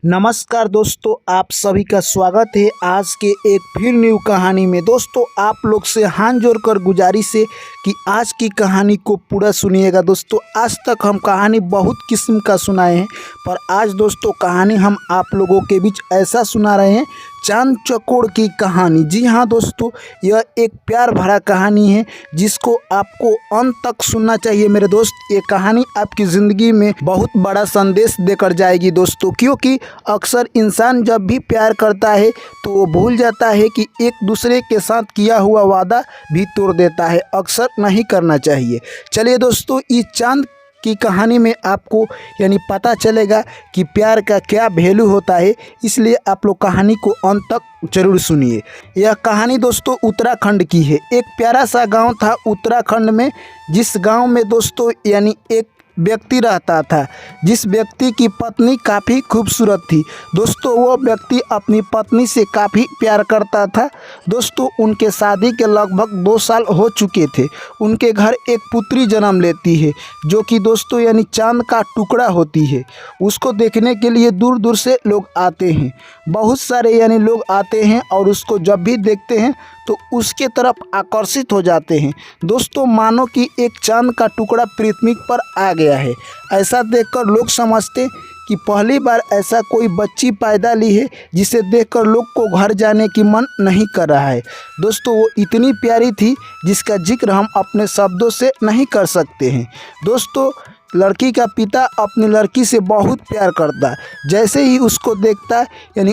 नमस्कार दोस्तों, आप सभी का स्वागत है आज के एक फिर न्यू कहानी में। दोस्तों, आप लोग से हाथ जोड़कर गुजारिश है कि आज की कहानी को पूरा सुनिएगा। दोस्तों, आज तक हम कहानी बहुत किस्म का सुनाए हैं, पर आज दोस्तों कहानी हम आप लोगों के बीच ऐसा सुना रहे हैं, चांद चकोर की कहानी। जी हाँ दोस्तों, यह एक प्यार भरा कहानी है जिसको आपको अंत तक सुनना चाहिए मेरे दोस्त। ये कहानी आपकी ज़िंदगी में बहुत बड़ा संदेश देकर जाएगी दोस्तों, क्योंकि अक्सर इंसान जब भी प्यार करता है तो वो भूल जाता है कि एक दूसरे के साथ किया हुआ वादा भी तोड़ देता है। अक्सर नहीं करना चाहिए। चलिए दोस्तों, इस चांद की कहानी में आपको पता चलेगा कि प्यार का क्या वैल्यू होता है, इसलिए आप लोग कहानी को अंत तक जरूर सुनिए। यह कहानी दोस्तों उत्तराखंड की है। एक प्यारा सा गांव था उत्तराखंड में, जिस गांव में दोस्तों एक व्यक्ति रहता था, जिस व्यक्ति की पत्नी काफ़ी खूबसूरत थी। दोस्तों, वो व्यक्ति अपनी पत्नी से काफ़ी प्यार करता था। दोस्तों, उनके शादी के लगभग 2 साल हो चुके थे। उनके घर एक पुत्री जन्म लेती है, जो कि दोस्तों चांद का टुकड़ा होती है। उसको देखने के लिए दूर दूर से लोग आते हैं, बहुत सारे लोग आते हैं और उसको जब भी देखते हैं तो उसके तरफ आकर्षित हो जाते हैं। दोस्तों, मानो कि एक चांद का टुकड़ा पृथ्वी पर आ गया है। ऐसा देखकर लोग समझते कि पहली बार ऐसा कोई बच्ची पैदा ली है जिसे देखकर लोग को घर जाने की मन नहीं कर रहा है। दोस्तों, वो इतनी प्यारी थी जिसका जिक्र हम अपने शब्दों से नहीं कर सकते हैं। दोस्तों, लड़की का पिता अपनी लड़की से बहुत प्यार करता, जैसे ही उसको देखता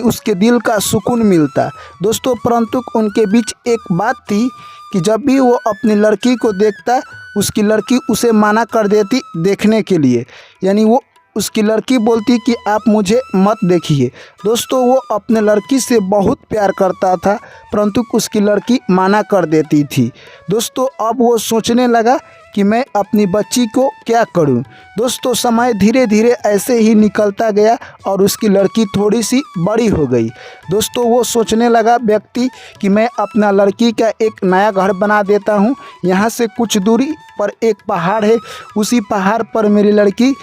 उसके दिल का सुकून मिलता। दोस्तों, परंतु उनके बीच एक बात थी कि जब भी वो अपनी लड़की को देखता, उसकी लड़की उसे मना कर देती देखने के लिए। वो उसकी लड़की बोलती कि आप मुझे मत देखिए। दोस्तों, वो अपने लड़की से बहुत प्यार करता था, परंतु उसकी लड़की मना कर देती थी। दोस्तों, अब वो सोचने लगा कि मैं अपनी बच्ची को क्या करूं। दोस्तों, समय धीरे धीरे ऐसे ही निकलता गया और उसकी लड़की थोड़ी सी बड़ी हो गई। दोस्तों, वो सोचने लगा व्यक्ति कि मैं अपना लड़की का एक नया घर बना देता हूं। यहाँ से कुछ दूरी पर एक पहाड़ है, उसी पहाड़ पर मेरी लड़की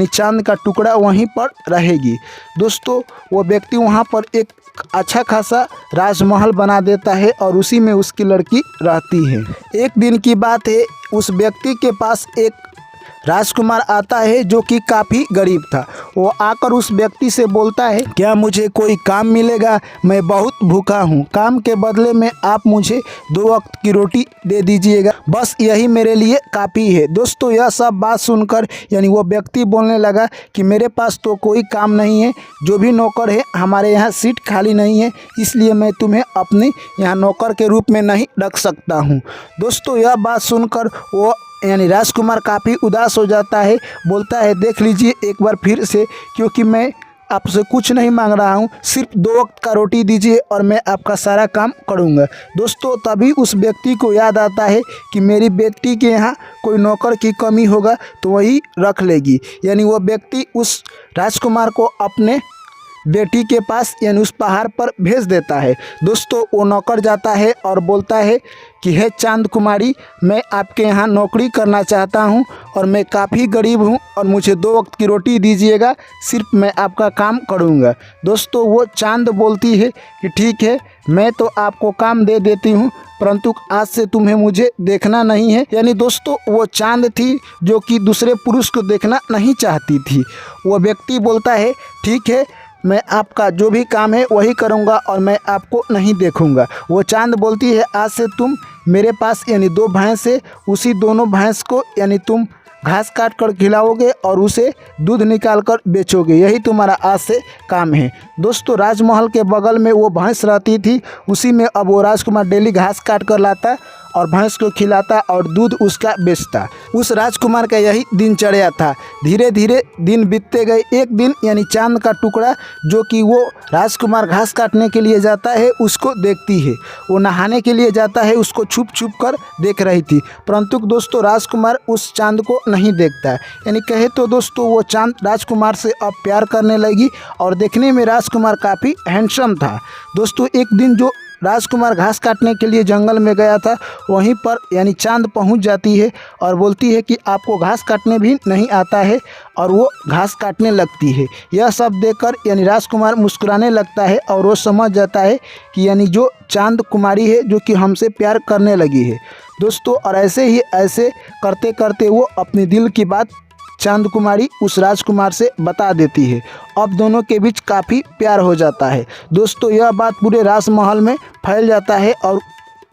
चांद का टुकड़ा वहीं पर रहेगी। दोस्तों, वो व्यक्ति वहाँ पर एक अच्छा खासा राजमहल बना देता है और उसी में उसकी लड़की रहती है। एक दिन की बात है, उस व्यक्ति के पास एक राजकुमार आता है जो कि काफ़ी गरीब था। वो आकर उस व्यक्ति से बोलता है, क्या मुझे कोई काम मिलेगा? मैं बहुत भूखा हूँ। काम के बदले में आप मुझे 2 वक्त की रोटी दे दीजिएगा, बस यही मेरे लिए काफ़ी है। दोस्तों, यह सब बात सुनकर वो व्यक्ति बोलने लगा कि मेरे पास तो कोई काम नहीं है, जो भी नौकर है हमारे यहाँ सीट खाली नहीं है, इसलिए मैं तुम्हें अपने यहाँ नौकर के रूप में नहीं रख सकता हूँ। दोस्तों, यह बात सुनकर वो राजकुमार काफ़ी उदास हो जाता है। बोलता है, देख लीजिए एक बार फिर से, क्योंकि मैं आपसे कुछ नहीं मांग रहा हूँ, सिर्फ 2 वक्त का रोटी दीजिए और मैं आपका सारा काम करूँगा। दोस्तों, तभी उस व्यक्ति को याद आता है कि मेरी बेटी के यहाँ कोई नौकर की कमी होगा तो वही रख लेगी। वो व्यक्ति उस राजकुमार को अपने बेटी के पास उस पहाड़ पर भेज देता है। दोस्तों, वो नौकर जाता है और बोलता है कि हे चांद कुमारी, मैं आपके यहाँ नौकरी करना चाहता हूँ और मैं काफ़ी गरीब हूँ और मुझे 2 वक्त की रोटी दीजिएगा, सिर्फ मैं आपका काम करूँगा। दोस्तों, वो चांद बोलती है कि ठीक है, मैं तो आपको काम दे देती हूँ, परंतु आज से तुम्हें मुझे देखना नहीं है। दोस्तों, वो चांद थी जो कि दूसरे पुरुष को देखना नहीं चाहती थी। वो व्यक्ति बोलता है, ठीक है, मैं आपका जो भी काम है वही करूँगा और मैं आपको नहीं देखूँगा। वो चांद बोलती है, आज से तुम मेरे पास 2 भैंस है, उसी दोनों भैंस को तुम घास काट कर खिलाओगे और उसे दूध निकाल कर बेचोगे, यही तुम्हारा आज से काम है। दोस्तों, राजमहल के बगल में वो भैंस रहती थी, उसी में अब वो राजकुमार डेली घास काट कर लाता और भैंस को खिलाता और दूध उसका बेचता। उस राजकुमार का यही दिनचर्या था। धीरे धीरे दिन बीतते गए। एक दिन चांद का टुकड़ा, जो कि वो राजकुमार घास काटने के लिए जाता है, उसको देखती है। वो नहाने के लिए जाता है, उसको छुप छुप कर देख रही थी, परंतु दोस्तों राजकुमार उस चांद को नहीं देखता। कहे तो दोस्तों, वो चांद राजकुमार से अब प्यार करने लगी और देखने में राजकुमार काफ़ी हैंडसम था। दोस्तों, एक दिन जो राजकुमार घास काटने के लिए जंगल में गया था, वहीं पर यानी चांद पहुंच जाती है और बोलती है कि आपको घास काटने भी नहीं आता है, और वो घास काटने लगती है। यह सब देखकर यानी राजकुमार मुस्कुराने लगता है और वो समझ जाता है कि यानी जो चांद कुमारी है जो कि हमसे प्यार करने लगी है दोस्तों। और ऐसे करते करते वो अपने दिल की बात चांद कुमारी उस राजकुमार से बता देती है। अब दोनों के बीच काफ़ी प्यार हो जाता है दोस्तों। यह बात पूरे राजमहल में फैल जाता है और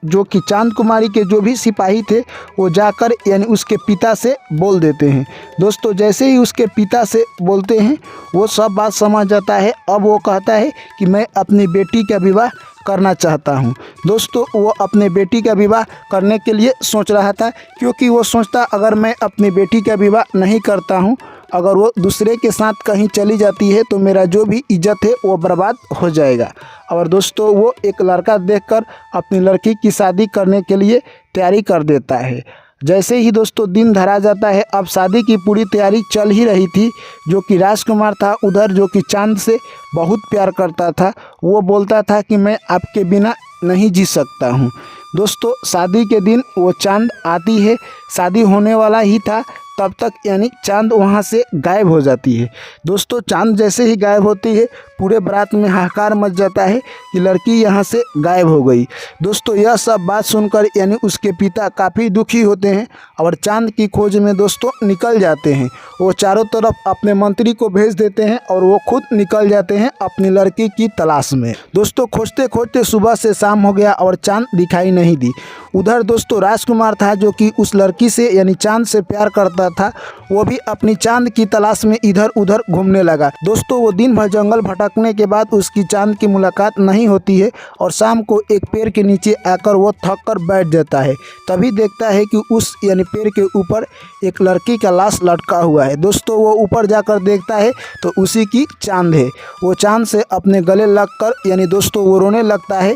जो कि चांद कुमारी के जो भी सिपाही थे वो जाकर यानी उसके पिता से बोल देते हैं दोस्तों। जैसे ही उसके पिता से बोलते हैं वो सब बात समझ जाता है। अब वो कहता है कि मैं अपनी बेटी का विवाह करना चाहता हूं दोस्तों। वो अपने बेटी का विवाह करने के लिए सोच रहा था, क्योंकि वो सोचता अगर मैं अपनी बेटी का विवाह नहीं करता हूं, अगर वो दूसरे के साथ कहीं चली जाती है तो मेरा जो भी इज्जत है वो बर्बाद हो जाएगा। और दोस्तों वो एक लड़का देखकर अपनी लड़की की शादी करने के लिए तैयारी कर देता है। जैसे ही दोस्तों दिन धरा जाता है, अब शादी की पूरी तैयारी चल ही रही थी। जो कि राजकुमार था उधर जो कि चांद से बहुत प्यार करता था, वो बोलता था कि मैं आपके बिना नहीं जी सकता हूँ दोस्तों। शादी के दिन वो चांद आती है, शादी होने वाला ही था तब तक यानी चांद वहाँ से गायब हो जाती है दोस्तों। चांद जैसे ही गायब होती है पूरे बारात में हाहाकार मच जाता है कि लड़की यहाँ से गायब हो गई दोस्तों। यह सब बात सुनकर यानी उसके पिता काफ़ी दुखी होते हैं और चांद की खोज में दोस्तों निकल जाते हैं। वो चारों तरफ अपने मंत्री को भेज देते हैं और वो खुद निकल जाते हैं अपनी लड़की की तलाश में दोस्तों। खोजते खोजते सुबह से शाम हो गया और चांद दिखाई नहीं दी। उधर दोस्तों राजकुमार था जो कि उस लड़की से यानी चांद से प्यार करता था, वो भी अपनी चांद की तलाश में इधर उधर घूमने लगा दोस्तों। वो दिन भर जंगल भटकने के बाद उसकी चांद की मुलाकात नहीं होती है और शाम को एक पेड़ के नीचे आकर वो थक कर बैठ जाता है। तभी देखता है कि उस यानी पेड़ के ऊपर एक लड़की का लाश लटका हुआ है दोस्तों। वो ऊपर जाकर देखता है तो उसी की चांद है। वो चांद से अपने गले लगकर यानी दोस्तों वो रोने लगता है।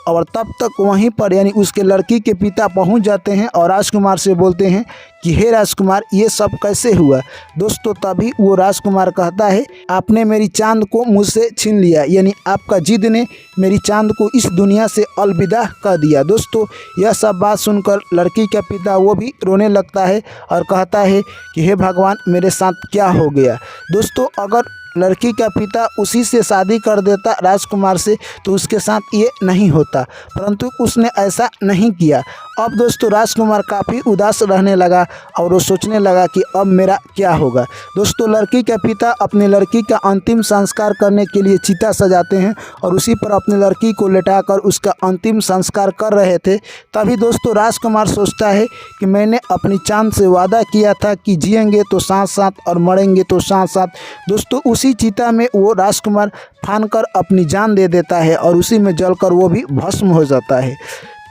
और तब तक वहीं पर यानी उसके लड़की के पिता पहुंच जाते हैं और राजकुमार से बोलते हैं कि हे राजकुमार ये सब कैसे हुआ दोस्तों। तभी वो राजकुमार कहता है आपने मेरी चांद को मुझसे छीन लिया, यानी आपका जिद ने मेरी चांद को इस दुनिया से अलविदा कर दिया दोस्तों। यह सब बात सुनकर लड़की का पिता वो भी रोने लगता है और कहता है कि हे भगवान मेरे साथ क्या हो गया दोस्तों। अगर लड़की का पिता उसी से शादी कर देता राजकुमार से तो उसके साथ ये नहीं होता, परंतु उसने ऐसा नहीं किया। अब दोस्तों राजकुमार काफ़ी उदास रहने लगा और वो सोचने लगा कि अब मेरा क्या होगा दोस्तों। लड़की का पिता अपनी लड़की का अंतिम संस्कार करने के लिए चिता सजाते हैं और उसी पर अपनी लड़की को लेटाकर उसका अंतिम संस्कार कर रहे थे। तभी दोस्तों राजकुमार सोचता है कि मैंने अपनी चांद से वादा किया था कि जिएंगे तो साथ साथ और मरेंगे तो साथ साथ दोस्तों। उसी चिता में वो राजकुमार फान कर अपनी जान दे देता है और उसी में जलकर वो भी भस्म हो जाता है।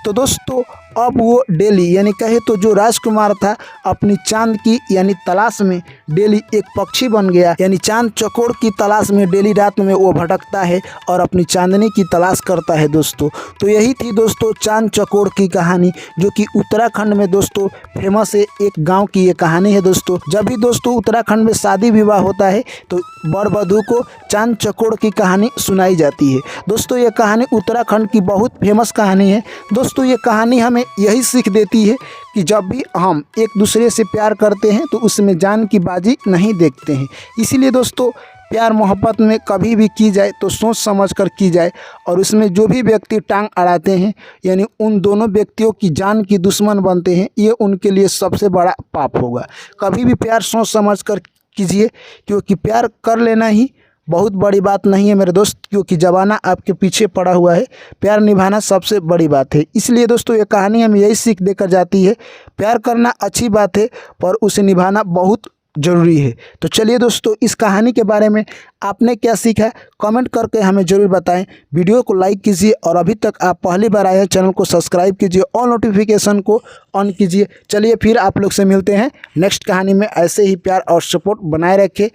तो दोस्तों अब वो डेली यानी कहे तो जो राजकुमार था अपनी चांद की यानी तलाश में डेली एक पक्षी बन गया, यानी चांद चकोर की तलाश में डेली रात में वो भटकता है और अपनी चांदनी की तलाश करता है दोस्तों। तो यही थी दोस्तों चांद चकोर की कहानी, जो कि उत्तराखंड में दोस्तों फेमस है। एक गांव की ये कहानी है दोस्तों। जब भी दोस्तों उत्तराखंड में शादी विवाह होता है तो वर वधू को चांद चकोर की कहानी सुनाई जाती है दोस्तों। ये कहानी उत्तराखंड की बहुत फेमस कहानी है दोस्तों। ये कहानी हमें यही सीख देती है कि जब भी हम एक दूसरे से प्यार करते हैं तो उसमें जान की बाजी नहीं देखते हैं। इसीलिए दोस्तों प्यार मोहब्बत में कभी भी की जाए तो सोच समझ कर की जाए, और उसमें जो भी व्यक्ति टांग अड़ाते हैं यानी उन दोनों व्यक्तियों की जान की दुश्मन बनते हैं, ये उनके लिए सबसे बड़ा पाप होगा। कभी भी प्यार सोच समझ कर कीजिए, क्योंकि प्यार कर लेना ही बहुत बड़ी बात नहीं है मेरे दोस्त, क्योंकि ज़माना आपके पीछे पड़ा हुआ है। प्यार निभाना सबसे बड़ी बात है। इसलिए दोस्तों ये कहानी हमें यही सीख देकर जाती है, प्यार करना अच्छी बात है पर उसे निभाना बहुत ज़रूरी है। तो चलिए दोस्तों इस कहानी के बारे में आपने क्या सीखा कमेंट करके हमें ज़रूर बताएं। वीडियो को लाइक कीजिए और अभी तक आप पहली बार आए हैं चैनल को सब्सक्राइब कीजिए और नोटिफिकेशन को ऑन कीजिए। चलिए फिर आप लोग से मिलते हैं नेक्स्ट कहानी में। ऐसे ही प्यार और सपोर्ट बनाए रखें।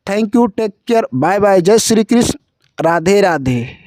Thank you, take care, bye bye, जय श्री कृष्ण, राधे राधे।